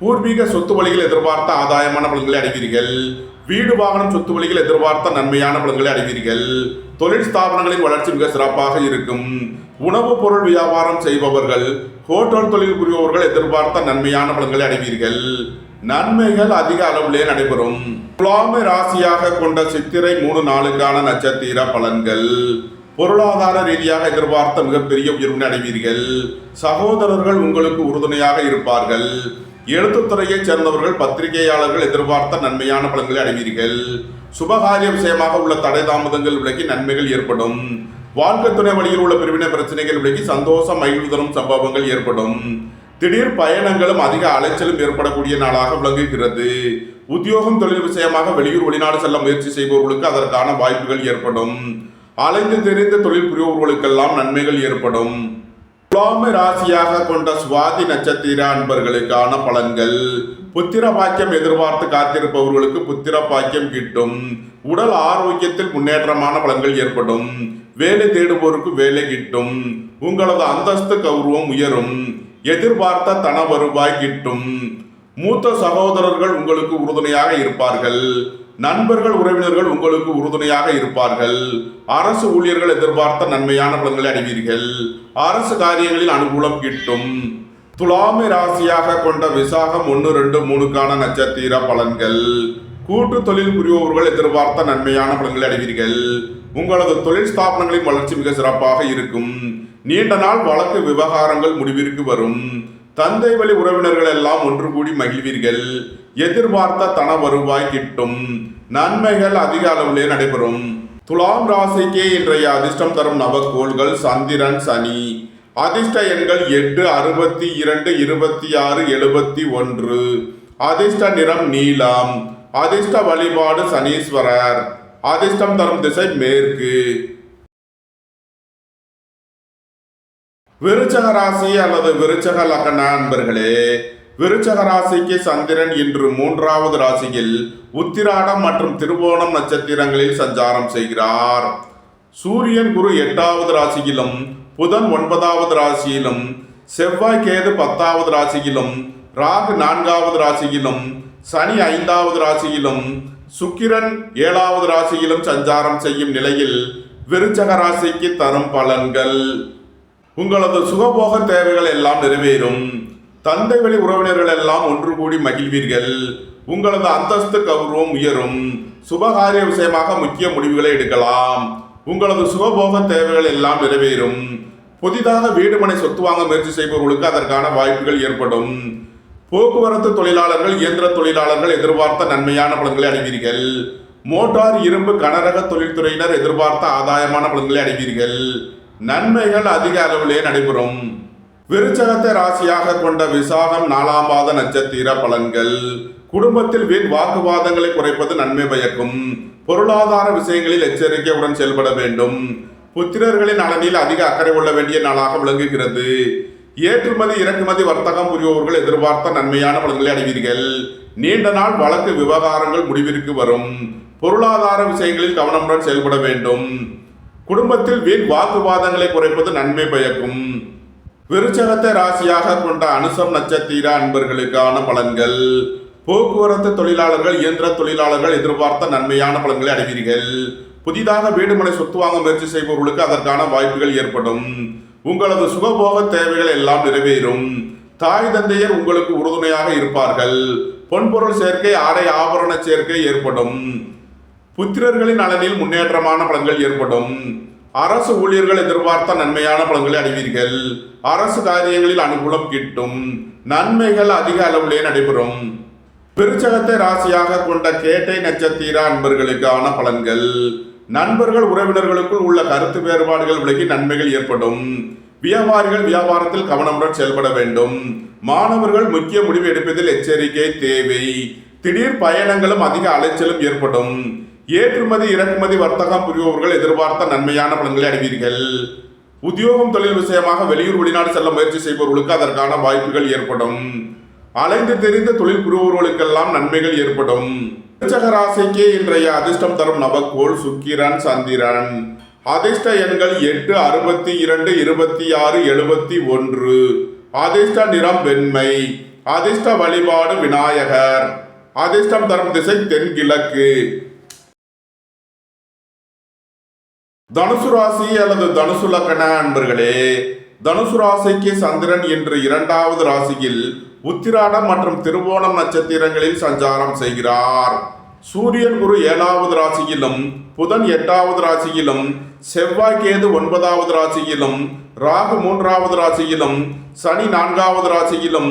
பூர்வீக சொத்து வழிகள் எதிர்பார்த்த ஆதாயமான பலன்களை அடைவீர்கள். வீடு வாகனம் சொத்து வழிகள் எதிர்பார்த்த நன்மையான பலன்களை அடைவீர்கள். தொழில் ஸ்தாபனங்களின் வளர்ச்சி மிக சிறப்பாக இருக்கும். உணவுப் பொருள் வியாபாரம் செய்பவர்கள், ஹோட்டல் தொழில் புரிபவர்கள் எதிர்பார்த்த நன்மையான பலன்களை அடைவீர்கள். நன்மைகள் அதிக அளவிலே நடைபெறும். துலாமை ராசியாக கொண்ட சித்திரை 3 நாளுக்கான நட்சத்திர பலன்கள். பொருளாதார ரீதியாக எதிர்பார்த்த மிகப்பெரிய உயர்வினை அடைவீர்கள். சகோதரர்கள் உங்களுக்கு உறுதுணையாக இருப்பார்கள். எழுத்துத்துறையைச் சேர்ந்தவர்கள், பத்திரிகையாளர்கள் எதிர்பார்த்த நன்மையான பலன்களை அடைவீர்கள். சுபகாரிய விஷயமாக உள்ள தடை தாமதங்கள் விலகி நன்மைகள் ஏற்படும். வாழ்க்கை துணை வழியில் உள்ள பிரிவினை பிரச்சனைகள் விலகி சந்தோஷம் மகிழ்வுதலும் சம்பவங்கள் ஏற்படும். திடீர் பயணங்களும் அதிக அலைச்சலும் ஏற்படக்கூடிய நாளாக விளங்குகிறது. உத்தியோகம் தொழில் விஷயமாக வெளியூர் வெளிநாடு செல்ல முயற்சி செய்பவர்களுக்கு அதற்கான வாய்ப்புகள் ஏற்படும். அலைந்து தெரிந்த தொழில் புரிபவர்களுக்கெல்லாம் நன்மைகள் ஏற்படும். துலாமை ராசியாக கொண்ட சுவாதி நட்சத்திர அன்பர்களுக்கான பலன்கள். புத்திர பாக்கியம் எதிர்பார்த்து காத்திருப்பவர்களுக்கு புத்திர பாக்கியம் கிட்டும். உடல் ஆரோக்கியத்தில் முன்னேற்றமான பலன்கள் ஏற்படும். வேலை தேடுவோருக்கு வேலை கிட்டும். உங்களது அந்தஸ்து கௌரவம் உயரும். எதிர்பார்த்த தன வருவாய் கிட்டும். மூத்த சகோதரர்கள் உங்களுக்கு உறுதுணையாக இருப்பார்கள். நண்பர்கள், உறவினர்கள் உங்களுக்கு உறுதுணையாக இருப்பார்கள். அரசு ஊழியர்கள் எதிர்பார்த்த நன்மையான பலன்களை அடைவீர்கள். அரசு காரியங்களில் அனுகூலம் கிட்டும். துலாமை ராசியாக கொண்ட விசாகம் 1, 2, 3க்கான நட்சத்திர பலன்கள். கூட்டு தொழில் புரிபவர்கள் எதிர்பார்த்த நன்மையான பலன்களை அடைவீர்கள். உங்களது தொழில் ஸ்தாபனங்களின் வளர்ச்சி மிக சிறப்பாக இருக்கும். நீண்ட நாள் வழக்கு விவகாரங்கள் முடிவிற்கு வரும். தந்தை வழி உறவினர்கள் எல்லாம் ஒன்று கூடி மகிழ்வீர்கள். எதிர்பார்த்த தன வருவாய் கிட்டும். நன்மைகள் அதிக அளவிலே நடைபெறும். துலாம் ராசிக்கு இன்றைய அதிர்ஷ்டம் தரும் நவக்கோள்கள் சந்திரன், சனி. அதிர்ஷ்ட எண்கள் 8, 62, 26, 71. அதிர்ஷ்ட நிறம் நீலம். அதிர்ஷ்ட வழிபாடு சனீஸ்வரர். அதிர்ஷ்டம் தரும் திசை மேற்கு. விருச்சக ராசி அல்லது விருச்சக லக்ன அன்பர்களே, விருச்சக ராசிக்கு சந்திரன் இன்று 3வது ராசியில் உத்திராடம் மற்றும் திருவோணம் நட்சத்திரங்களில் சஞ்சாரம் செய்கிறார். சூரியன் குரு 8வது ராசியிலும், புதன் 9வது ராசியிலும், செவ்வாய் கேது 10வது ராசியிலும், ராகு 4வது ராசியிலும், சனி 5வது ராசியிலும், சுக்கிரன் 7வது ராசியிலும் சஞ்சாரம் செய்யும் நிலையில் விருச்சக ராசிக்கு தரும் பலன்கள்: உங்களது சுகபோக தேவைகள் எல்லாம் நிறைவேறும். தந்தை வழி உறவினர்கள் எல்லாம் ஒன்று கூடி மகிழ்வீர்கள். உங்களது அந்தஸ்து கௌரவம் உயரும். சுபகாரிய விஷயமாக முக்கிய முடிவுகளை எடுக்கலாம். உங்களது சுகபோக தேவைகள் எல்லாம் நிறைவேறும். புதிதாக வீடுமனை சொத்து வாங்க முயற்சி செய்பவர்களுக்கு அதற்கான வாய்ப்புகள் ஏற்படும். போக்குவரத்து தொழிலாளர்கள், இயந்திர தொழிலாளர்கள் எதிர்பார்த்த நன்மையான பலன்களை அடைவீர்கள். மோட்டார், இரும்பு, கனரக தொழில்துறையினர் எதிர்பார்த்த ஆதாயமான பலன்களை அடைவீர்கள். நன்மைகள் அதிக அளவிலே நடைபெறும். விருச்சகத்தை ராசியாக கொண்ட விசாகம் 4ஆம் பாத நட்சத்திர பலன்கள்: குடும்பத்தில் வீண் வாக்குவாதங்களை குறைப்பது நன்மை பயக்கும். பொருளாதார விஷயங்களில் எச்சரிக்கையுடன் செயல்பட வேண்டும். புத்திரர்களின் நலனில் அதிக அக்கறை கொள்ள வேண்டிய நாளாக விளங்குகிறது. ஏற்றுமதி இறக்குமதி வர்த்தகம் புரிபவர்கள் எதிர்பார்த்த நன்மையான பலன்களை அடைவீர்கள். நீண்ட நாள் வழக்கு விவகாரங்கள் முடிவிற்கு வரும். பொருளாதார விஷயங்களில் கவனமுடன் செயல்பட வேண்டும். குடும்பத்தில் வீண் வாக்குவாதங்களை குறைப்பது நன்மை பயக்கும். விருச்சகத்தை ராசியாக கொண்ட அனுசம் நட்சத்திர அன்பர்களுக்கான பலன்கள்: போக்குவரத்து தொழிலாளர்கள், இயந்திர தொழிலாளர்கள் எதிர்பார்த்த நன்மையான பலன்களை அடைவீர்கள். புதிதாக வீடுமனை சொத்து வாங்க முயற்சி செய்பவர்களுக்கு அதற்கான வாய்ப்புகள் ஏற்படும். உங்களது சுகபோக தேவைகள் எல்லாம் நிறைவேறும். தாய் தந்தையர் உங்களுக்கு உறுதுணையாக இருப்பார்கள். பொன்பொருள் சேர்க்கை, ஆடை ஆபரண சேர்க்கை ஏற்படும். புத்திரர்களின் நலனில் முன்னேற்றமான பலன்கள் ஏற்படும். அரசு ஊழியர்கள் எதிர்பார்த்த நன்மையான பலன்களை அடைவீர்கள். அரசு காரியங்களில் அனுகூலம் கிட்டும். நன்மைகள் அதிக அளவிலே நடைபெறும். விருச்சகத்தை ராசியாக கொண்ட கேட்டை நட்சத்திர அன்பர்களுக்கான பலன்கள்: நண்பர்கள் உறவினர்களுக்குள் உள்ள கருத்து வேறுபாடுகள் விலகி நன்மைகள் ஏற்படும். வியாபாரிகள் வியாபாரத்தில் கவனமுடன் செயல்பட வேண்டும். மாணவர்கள் முக்கிய முடிவு எடுப்பதில் எச்சரிக்கை தேவை. திடீர் பயணங்களும் அதிக அலைச்சலும் ஏற்படும். ஏற்றுமதி இறக்குமதி வர்த்தகம் புரிபவர்கள் எதிர்பார்த்த நன்மையான பலன்களை அடைவீர்கள். உத்தியோகம் தொழில் விஷயமாக வெளியூர் வெளிநாடு செல்ல முயற்சி செய்பவர்களுக்கு அதற்கான வாய்ப்புகள் ஏற்படும். அலைந்து தெரிந்த தொழில் புரிபவர்களுக்கெல்லாம் நன்மைகள் ஏற்படும். விருச்சக ராசிக்கு இன்றைய அதிர்ஷ்டம் தரும் நவக்கோள் சுக்கிரன், சந்திரன். அதிர்ஷ்ட எண்கள் 8, 62, 26, 71. அதிர்ஷ்ட நிறம் வெண்மை. அதிர்ஷ்ட வழிபாடு விநாயகர். அதிர்ஷ்டம் தரும் திசை தென்கிழக்கு. தனுசு ராசி அல்லது தனுசு லக்ன அன்பர்களே, தனுசு ராசிக்கு சந்திரன் இன்று 2வது ராசியில் உத்திராடம் மற்றும் திருவோணம் நட்சத்திரங்களில் சஞ்சாரம் செய்கிறார். சூரியன் குரு 7வது ராசியிலும், புதன் 8வது ராசியிலும், செவ்வாய் கேது 9வது ராசியிலும், ராகு 3வது ராசியிலும், சனி 4வது ராசியிலும்,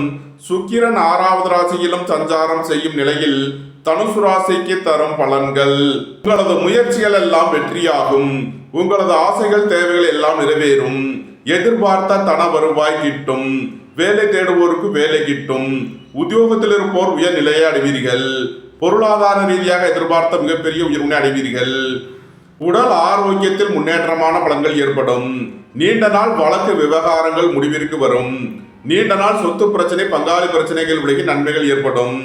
சுக்கிரன் 6வது ராசியிலும் சஞ்சாரம் செய்யும் நிலையில் தனுசு ராசிக்கு தரும் பலன்கள்: உங்களது முயற்சிகள் எல்லாம் வெற்றியாகும். உங்களது ஆசைகள் தேவைகள் எல்லாம் நிறைவேறும். எதிர்பார்த்த தன வருவாய் கிட்டும். வேலை தேடுவோருக்கு வேலை கிட்டும். உத்தியோகத்தில் இருப்போர் உயர் நிலையை அடைவீர்கள். பொருளாதார ரீதியாக எதிர்பார்த்த மிகப்பெரிய உயர்வினை அடைவீர்கள். உடல் ஆரோக்கியத்தில் முன்னேற்றமான பலன்கள் ஏற்படும். நீண்ட நாள் வழக்கு விவகாரங்கள் முடிவிற்கு வரும். நீண்ட நாள் சொத்து பிரச்சனை, பங்காளி பிரச்சனைகள் விலகி நன்மைகள் ஏற்படும்.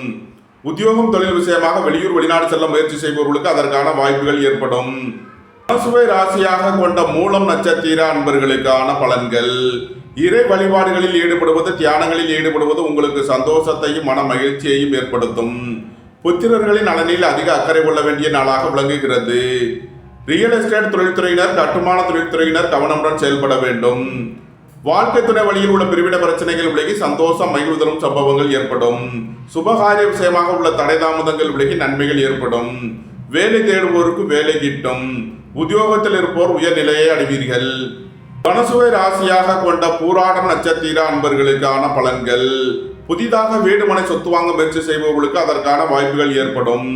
உத்தியோகம் தொழில் விஷயமாக வெளியூர் வெளிநாடு செல்ல முயற்சி செய்பவர்களுக்கு அதற்கான வாய்ப்புகள் ஏற்படும். தனுசுவை ராசியாக கொண்ட மூலம் நட்சத்திர அன்பர்களுக்கான பலன்கள்: இறை வழிபாடுகளில் ஈடுபடுவது, தியானங்களில் ஈடுபடுவது உங்களுக்கு சந்தோஷத்தையும் மன மகிழ்ச்சியையும் ஏற்படுத்தும். புத்திரர்களின் நலனில் அதிக அக்கறை கொள்ள வேண்டிய நாளாக விளங்குகிறது. ரியல் எஸ்டேட் தொழில்துறையினர், கட்டுமான தொழில்துறையினர் கவனமுடன் செயல்பட வேண்டும். வாழ்க்கை துணை வழியில் உள்ள பிரிவிட பிரச்சனைகள் விலகி சந்தோஷம் மகிழ்வு தரும் சம்பவங்கள் ஏற்படும். சுபகாரிய விஷயமாக உள்ள தடை தாமதங்கள் விலகி நன்மைகள் ஏற்படும். வேலை தேடுவோருக்கு வேலை கிட்டும். உத்தியோகத்தில் இருப்போர் உயர்நிலையை அடைவீர்கள். தனுசுவை ராசியாக கொண்ட பூராடம் நட்சத்திர அன்பர்களுக்கான பலன்கள்: புதிதாக வீடுமனை சொத்து வாங்க முயற்சி செய்பவர்களுக்கு அதற்கான வாய்ப்புகள் ஏற்படும்.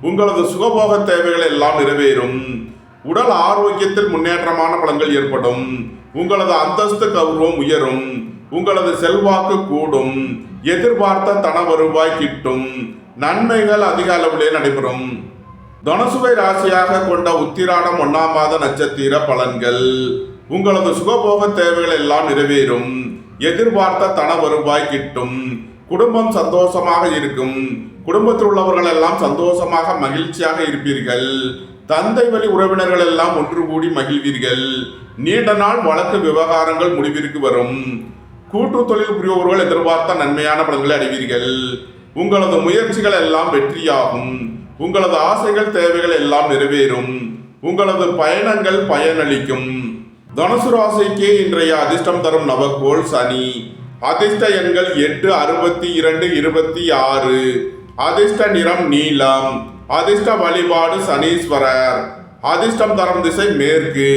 உங்களது சுகபோக தேவைகள் எல்லாம் நிறைவேறும். உடல் ஆரோக்கியத்தில் முன்னேற்றமான பலன்கள் ஏற்படும். உங்களது அந்தஸ்து கௌரவம் உயரும். உங்களது செல்வாக்கு கூடும். எதிர்பார்த்த தன வருவாய் கிட்டும். நன்மைகள் அதிக அளவிலே நடைபெறும். தனுசுவை ராசியாக கொண்ட உத்திராடம் 1ஆம் மாத நட்சத்திர பலன்கள்: உங்களது சுகபோக தேவைகள் எல்லாம் நிறைவேறும். எதிர்பார்த்த தன வருவாய் கிட்டும். குடும்பம் சந்தோஷமாக இருக்கும். குடும்பத்தில் உள்ளவர்கள் எல்லாம் சந்தோஷமாக மகிழ்ச்சியாக இருப்பீர்கள். தந்தை வழி உறவினர்கள் எல்லாம் ஒன்று கூடி மகிழ்வீர்கள். நீண்ட நாள் வழக்கு விவகாரங்கள் முடிவிற்கு வரும். கூட்டு தொழில் புரிபவர்கள் எதிர்பார்த்த நன்மையான பலன்களை அடைவீர்கள். உங்களது முயற்சிகள் எல்லாம் வெற்றியாகும். உங்களது ஆசைகள் தேவைகள் எல்லாம் நிறைவேறும். உங்களது பயணங்கள் பயனளிக்கும். தனுசு ராசிக்கு இன்றைய அதிர்ஷ்டம் தரும் நவக்கோள் சனி. அதிர்ஷ்ட எண்கள் 8, 62, 26. அதிர்ஷ்ட நிறம் நீலம். அதிர்ஷ்ட வழிபாடு சனீஸ்வரர். அதிர்ஷ்டம் தரும் திசை மேற்கு.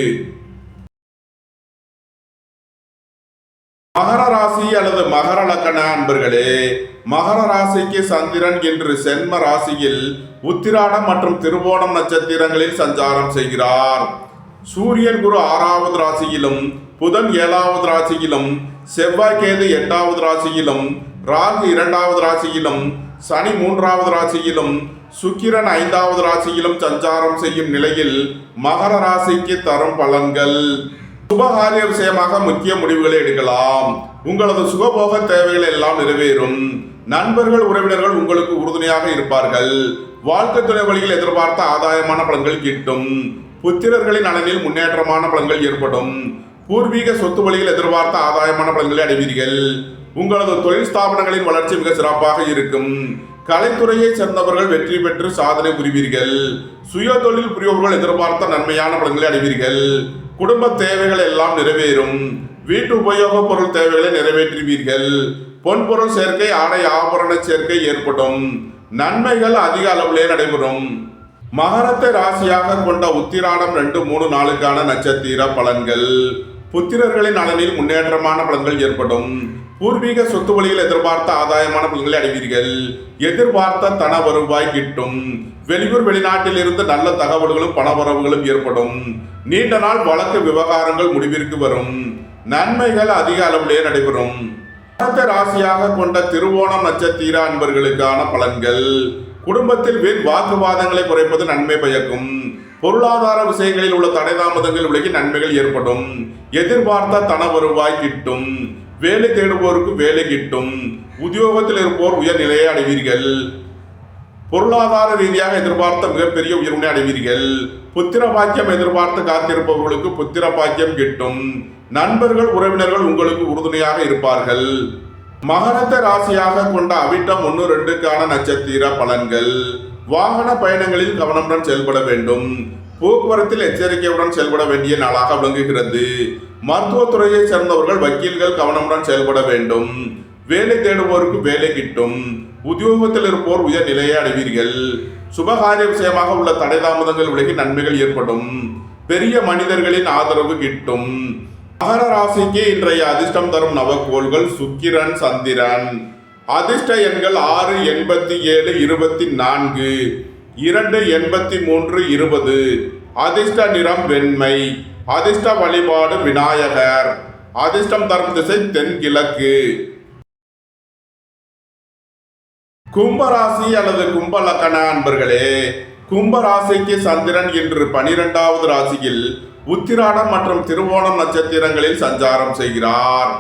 மகர ராசி அல்லது மகர லக்கண அன்பர்களே, மகர ராசிக்கு சந்திரன் இன்று சென்ம ராசியில் உத்திராடம் மற்றும் திருவோணம் நட்சத்திரங்களில் சஞ்சாரம் செய்கிறார். சூரியன் குரு 6வது ராசியிலும், புதன் 7வது ராசியிலும், செவ்வாய் கேது 8வது ராசியிலும், ராகு 2வது ராசியிலும், சனி 3வது ராசியிலும், சுக்கிரன் 5வது ராசியிலும் சஞ்சாரம் செய்யும் நிலையில் மகர ராசிக்கு தரும் பலன்கள். சுபகாரிய விஷயமாக முக்கிய முடிவுகளை எடுக்கலாம். உங்களது சுகபோக தேவைகள் எல்லாம் நிறைவேறும். நண்பர்கள் உறவினர்கள் உங்களுக்கு உறுதுணையாக இருப்பார்கள். வாழ்க்கை துணை வழியில் எதிர்பார்த்த ஆதாயமான பலன்கள் கிட்டும். புத்திரர்களின் நலனில் முன்னேற்றமான பலன்கள் ஏற்படும். பூர்வீக சொத்து வழியில் எதிர்பார்த்த ஆதாயமான பலன்களை அடைவீர்கள். உங்களது தொழில் ஸ்தாபனங்களின் வளர்ச்சி மிக சிறப்பாக இருக்கும். கலைத்துறையை சேர்ந்தவர்கள் வெற்றி பெற்று சாதனை புரிவீர்கள். சுய தொழில் புரிபவர்கள் எதிர்பார்த்த நன்மையான பலன்களை அடைவீர்கள். குடும்ப தேவைகள் எல்லாம் நிறைவேறும். வீட்டு உபயோக பொருள் தேவைகளை நிறைவேற்றுவீர்கள். பொன்பொருள் சேர்க்கை, ஆடை ஆபரண சேர்க்கை ஏற்படும். நன்மைகள் அதிக அளவிலே நடைபெறும். மகரத்தை ராசியாக கொண்ட உத்திராடம் 2, 3 நாளுக்கான நட்சத்திர பலன்கள். புத்திரர்களின் நலனில் முன்னேற்றமான பலன்கள் ஏற்படும். பூர்வீக சொத்து வழியில் எதிர்பார்த்த ஆதாயமான பலன்களை அடைவீர்கள். எதிர்பார்த்த தன வருவாய் கிட்டும். வெளியூர் வெளிநாட்டில் இருந்து நல்ல தகவல்களும் பணவரவுகளும் ஏற்படும். நீண்ட நாள் வழக்கு விவகாரங்கள் முடிவிற்கு வரும். நன்மைகள் அதிக அளவிலே நடைபெறும். மகர ராசியாக கொண்ட திருவோணம் நட்சத்திர அன்பர்களுக்கான பலன்கள். குடும்பத்தில் வீண் வாக்குவாதங்களை குறைப்பது நன்மை பயக்கும். பொருளாதார விஷயங்களில் உள்ள தடை தாமதங்கள் விலகி நன்மைகள் ஏற்படும். எதிர்பார்த்த தன வருவாய் கிட்டும். வேலை தேடுவோருக்கு வேலை கிட்டும். உத்தியோகத்தில் இருப்போர் உயர் நிலையை அடைவீர்கள். பொருளாதார ரீதியாக எதிர்பார்த்த மிகப்பெரிய உயர்வினை அடைவீர்கள். புத்திர பாக்கியம் எதிர்பார்த்து காத்திருப்பவர்களுக்கு புத்திர பாக்கியம் கிட்டும். நண்பர்கள் உறவினர்கள் உங்களுக்கு உறுதுணையாக இருப்பார்கள். மகரத்தை ராசியாக கொண்ட அவிட்டம் 1, 2க்கான நட்சத்திர பலன்கள். வாகன பயணங்களில் கவனமுடன் செயல்பட வேண்டும். போக்குவரத்தில் எச்சரிக்கையுடன் செயல்பட வேண்டிய நாளாக விளங்குகிறது. மருத்துவத்துறையை சேர்ந்தவர்கள் வக்கீல்கள் கவனமுடன் செயல்பட வேண்டும். வேலை தேடுவோருக்கு வேலை கிட்டும். உத்தியோகத்தில் இருப்போர் உயர் நிலையை அடைவீர்கள். சுபகாரிய விஷயமாக உள்ள தடை தாமதங்கள் விலகி நன்மைகள் ஏற்படும். பெரிய மனிதர்களின் ஆதரவு கிட்டும். மகர ராசிக்கு இன்றைய அதிர்ஷ்டம் தரும் நவக்கோள்கள் சுக்கிரன், சந்திரன். அதிர்ஷ்ட எண்கள் 6, 87, 24, 2, 83, 20. அதிர்ஷ்ட நிறம் வெண்மை. அதிர்ஷ்ட வழிபாடு விநாயகர். அதிர்ஷ்டம் தரும் திசை தென்கிழக்கு. கும்பராசி அல்லது கும்பலக்கண அன்பர்களே, கும்பராசிக்கு சந்திரன் இன்று 12வது ராசியில் உத்திராடம் மற்றும் திருவோணம் நட்சத்திரங்களில் சஞ்சாரம் செய்கிறார்.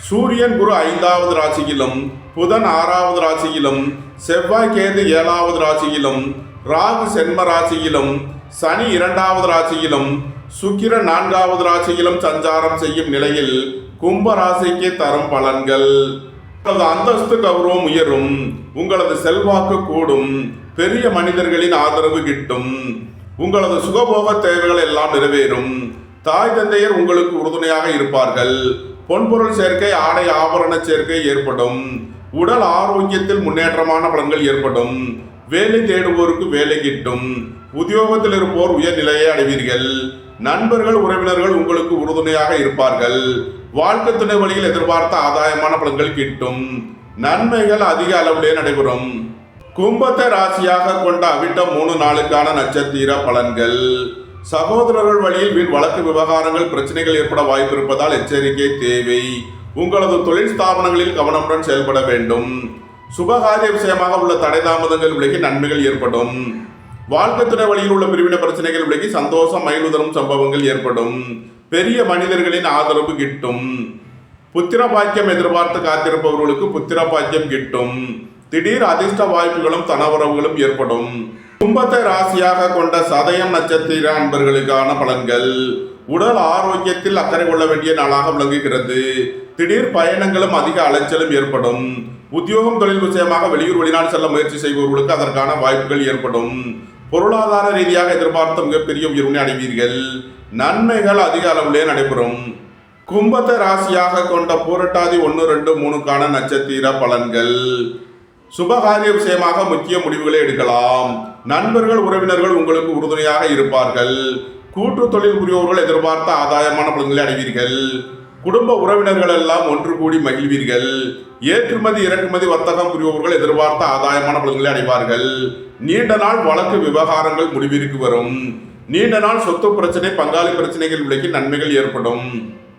சூரியன் குரு 5வது ராசியிலும், புதன் 6வது ராசியிலும், செவ்வாய் கேது 7வது ராசியிலும், ராகு சென்ம ராசியிலும், சனி 2வது ராசியிலும், சுக்கிரன் 4வது ராசியிலும் சஞ்சாரம் செய்யும் நிலையில் கும்ப ராசிக்கு தரும் பலன்கள். உங்களது அந்தஸ்து கௌரவம் உயரும். உங்களது செல்வாக்கு கூடும். பெரிய மனிதர்களின் ஆதரவு கிட்டும். உங்களது சுகபோக தேவைகள் எல்லாம் நிறைவேறும். தாய் தந்தையர் உங்களுக்கு உறுதுணையாக இருப்பார்கள். பொன்பொருள் சேர்க்கை, ஆடை ஆபரண சேர்க்கை ஏற்படும். உடல் ஆரோக்கியத்தில் முன்னேற்றமான பலன்கள் ஏற்படும். வேலை தேடுவோருக்கு வேலை கிட்டும். உத்தியோகத்தில் இருப்போர் உயர் நிலையை அடைவீர்கள். நண்பர்கள் உறவினர்கள் உங்களுக்கு உறுதுணையாக இருப்பார்கள். வாழ்க்கை துணை வழியில் எதிர்பார்த்த ஆதாயமான பலன்கள் கிட்டும். நன்மைகள் அதிக அளவிலே நடைபெறும். கும்பத்தை ராசியாக கொண்ட அவிட்டம் 3 நாளுக்கான நட்சத்திர பலன்கள். சகோதரர்கள் வழியில் வீண் வழக்கு விவகாரங்கள் பிரச்சனைகள் ஏற்பட வாய்ப்பு இருப்பதால் எச்சரிக்கை தேவை. உங்களது தொழில் ஸ்தாபனங்களில் கவனமுடன் செயல்பட வேண்டும். சுபகாரிய விஷயமாக உள்ள தடை தாமதங்கள் விலகி நன்மைகள் ஏற்படும். வாழ்க்கை துணை வழியில் உள்ள பிரிவினை பிரச்சனைகள் விலகி சந்தோஷம் மகிழ்வு தரும் சம்பவங்கள் ஏற்படும். பெரிய மனிதர்களின் ஆதரவு கிட்டும். புத்திர பாக்கியம் எதிர்பார்த்து காத்திருப்பவர்களுக்கு புத்திர பாக்கியம் கிட்டும். திடீர் அதிர்ஷ்ட வாய்ப்புகளும் தனவரவுகளும் ஏற்படும். கும்பத்தை ராசியாக கொண்ட சதயம் நட்சத்திர அன்பர்களுக்கான பலன்கள். உடல் ஆரோக்கியத்தில் அக்கறை கொள்ள வேண்டிய நாளாக விளங்குகிறது. திடீர் பயணங்களும் அதிக அலைச்சலும் ஏற்படும். உத்தியோகம் தொழில் விஷயமாக வெளியூர் வெளிநாடு செல்ல முயற்சி செய்பவர்களுக்கு அதற்கான வாய்ப்புகள் ஏற்படும். பொருளாதார ரீதியாக எதிர்பார்த்த மிகப்பெரிய உயர்வினை அடைவீர்கள். நன்மைகள் அதிக அளவிலே நடைபெறும். கும்பத்தை ராசியாக கொண்ட பூரட்டாதி 1, 2, 3க்கான நட்சத்திர பலன்கள். சுபகாரிய விஷயமாக முக்கிய முடிவுகளை எடுக்கலாம். நண்பர்கள் உறவினர்கள் உங்களுக்கு உறுதுணையாக இருப்பார்கள். கூட்டு தொழில் புரிவோர்கள் எதிர்பார்த்த ஆதாயமான பலன்களை அடைவீர்கள். குடும்ப உறவினர்கள் எல்லாம் ஒன்று கூடி மகிழ்வீர்கள். ஏற்றுமதி இறக்குமதி வர்த்தகம் புரிபவர்கள் எதிர்பார்த்த ஆதாயமான பலன்களை அடைவார்கள். நீண்ட நாள் வழக்கு விவகாரங்கள் முடிவிற்கு வரும். நீண்ட நாள் சொத்து பிரச்சனை பங்காளி பிரச்சனைகள் விலகி நன்மைகள் ஏற்படும்.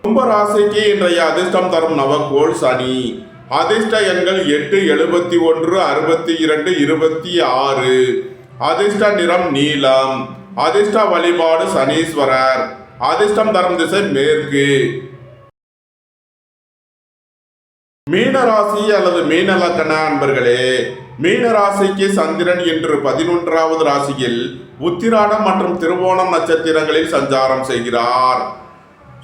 கும்ப ராசிக்கு இன்றைய அதிர்ஷ்டம் தரும் நவக்கோள் சனி. அதிர்ஷ்ட எண்கள் 8, 71, 62, 26. அதிர்ஷ்ட நிறம் நீலம். அதிர்ஷ்ட வழிபாடு சனீஸ்வரர். அதிர்ஷ்டம் தரும் திசை மேற்கு. மீனராசி அல்லது மீன லக்ன அன்பர்களே, மீனராசிக்கு சந்திரன் இன்று 11வது ராசியில் உத்திராடம் மற்றும் திருவோணம் நட்சத்திரங்களில் சஞ்சாரம் செய்கிறார்.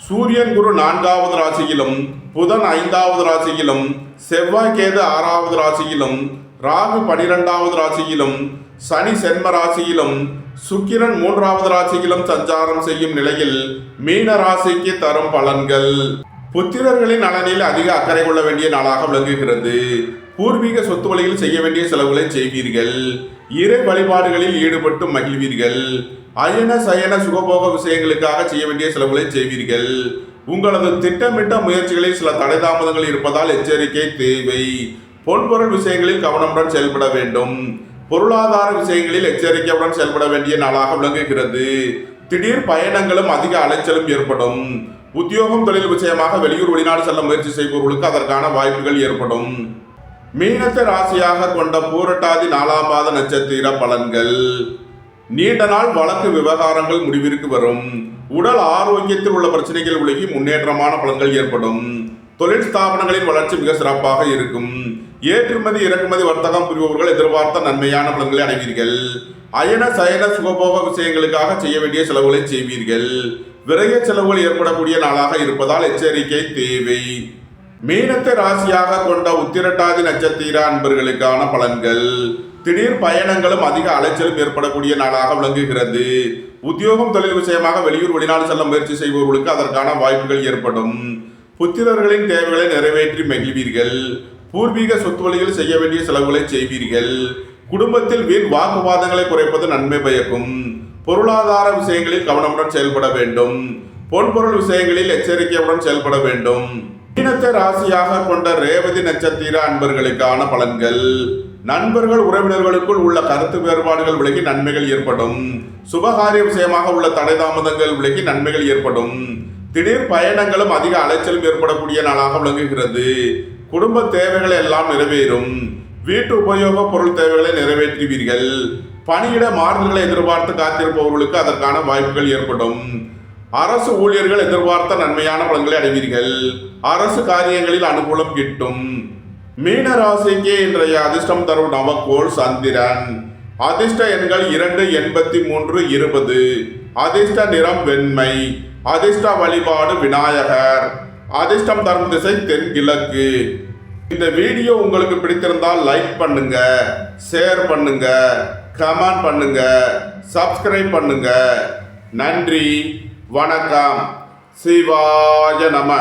சூரியன் குரு 4வது ராசியிலும், புதன் 5வது ராசியிலும், செவ்வாய் கேது 6வது ராசியிலும், ராகு 12வது ராசியிலும், சனி சென்ம ராசியிலும், சுக்கிரன் 3வது ராசியிலும் சஞ்சாரம் செய்யும் நிலையில் மீன ராசிக்கு தரும் பலன்கள். புத்திரர்களின் நலனில் அதிக அக்கறை கொள்ள வேண்டிய நாளாக விளங்குகிறது. பூர்வீக சொத்து வழியில் செய்ய வேண்டிய செலவுகளை செய்வீர்கள். இறை வழிபாடுகளில் ஈடுபட்டு மகிழ்வீர்கள். அயன சயன சுகபோக விஷயங்களுக்காக செய்ய வேண்டிய செலவுகளை செய்வீர்கள். உங்களது திட்டமிட்ட முயற்சிகளில் சில தடை தாமதங்கள் இருப்பதால் எச்சரிக்கை தேவை. பொன்பொருள் விஷயங்களில் கவனமுடன் செயல்பட வேண்டும். பொருளாதார விஷயங்களில் எச்சரிக்கையுடன் செயல்பட வேண்டிய நாளாக விளங்குகிறது. திடீர் பயணங்களும் அதிக அலைச்சலும் ஏற்படும். உத்தியோகம் தொழில் விஷயமாக வெளியூர் வெளிநாடு செல்ல முயற்சி செய்பவர்களுக்கு அதற்கான வாய்ப்புகள் ஏற்படும். மீனத்தை ராசியாக கொண்ட பூரட்டாதி 4ஆம் பாத நட்சத்திர பலன்கள். நீண்ட நாள் வழக்கு விவகாரங்கள் முடிவிற்கு வரும். உடல் ஆரோக்கியத்தில் உள்ள பிரச்சனைகள் விலகி முன்னேற்றமான பலன்கள் ஏற்படும். தொழில் ஸ்தாபனங்களின் வளர்ச்சி மிக சிறப்பாக இருக்கும். ஏற்றுமதி இறக்குமதி வர்த்தகம் புரிபவர்கள் எதிர்பார்த்த நன்மையான பலன்களை அடைவீர்கள். அயன சயன சுகபோக விஷயங்களுக்காக செய்ய வேண்டிய செலவுகளை செய்வீர்கள். விரைய செலவுகள் ஏற்படக்கூடிய நாளாக இருப்பதால் எச்சரிக்கை தேவை. மீனத்தை ராசியாக கொண்ட உத்திரட்டாதி நட்சத்திர அன்பர்களுக்கான பலன்கள். திடீர் பயணங்களும் அதிக அலைச்சலும் ஏற்படக்கூடிய நாளாக விளங்குகிறது. உத்தியோகம் தொழில் விஷயமாக வெளியூர் வெளிநாடு செல்ல முயற்சி செய்பவர்களுக்கு அதற்கான வாய்ப்புகள் ஏற்படும். புத்திரர்களின் தேவைகளை நிறைவேற்றி மகிழ்வீர்கள். பூர்வீக சொத்து வழியில் செய்ய வேண்டிய செலவுகளை செய்வீர்கள். குடும்பத்தில் வீண் வாக்குவாதங்களை குறைப்பது நன்மை பயக்கும். பொருளாதார விஷயங்களில் கவனமுடன் செயல்பட வேண்டும். பொன்பொருள் விஷயங்களில் எச்சரிக்கையுடன் செயல்பட வேண்டும். மீனத்தை ராசியாக கொண்ட ரேவதி நட்சத்திர அன்பர்களுக்கான பலன்கள். நண்பர்கள் உறவினர்களுக்குள் உள்ள கருத்து வேறுபாடுகள் விலகி நன்மைகள் ஏற்படும். சுபகாரிய விஷயமாக உள்ள தடை தாமதங்கள் விலகி நன்மைகள் ஏற்படும். திடீர் பயணங்களும் அதிக அலைச்சலும் ஏற்படக்கூடிய நாளாக விளங்குகிறது. குடும்ப தேவைகளை எல்லாம் நிறைவேறும். வீட்டு உபயோக பொருள் தேவைகளை நிறைவேற்றுவீர்கள். பணியிட மாறுதல்களை எதிர்பார்த்து காத்திருப்பவர்களுக்கு அதற்கான வாய்ப்புகள் ஏற்படும். அரசு ஊழியர்கள் எதிர்பார்த்த நன்மையான பலன்களை அடைவீர்கள். அரசு காரியங்களில் அனுகூலம் கிட்டும். மீன ராசிக்கு இன்றைய அதிர்ஷ்டம் தரும் நவக்கோள் சந்திரன். அதிர்ஷ்ட எண்கள் 2, 83, 20. அதிர்ஷ்ட நிறம் வெண்மை. அதிர்ஷ்ட வழிபாடு விநாயகர். அதிர்ஷ்டம் தரும் திசை தென்கிழக்கு. இந்த வீடியோ உங்களுக்கு பிடித்திருந்தால் லைக் பண்ணுங்க, ஷேர் பண்ணுங்க, கமெண்ட் பண்ணுங்க, சப்ஸ்கிரைப் பண்ணுங்க. நன்றி, வணக்கம். சிவாய நம.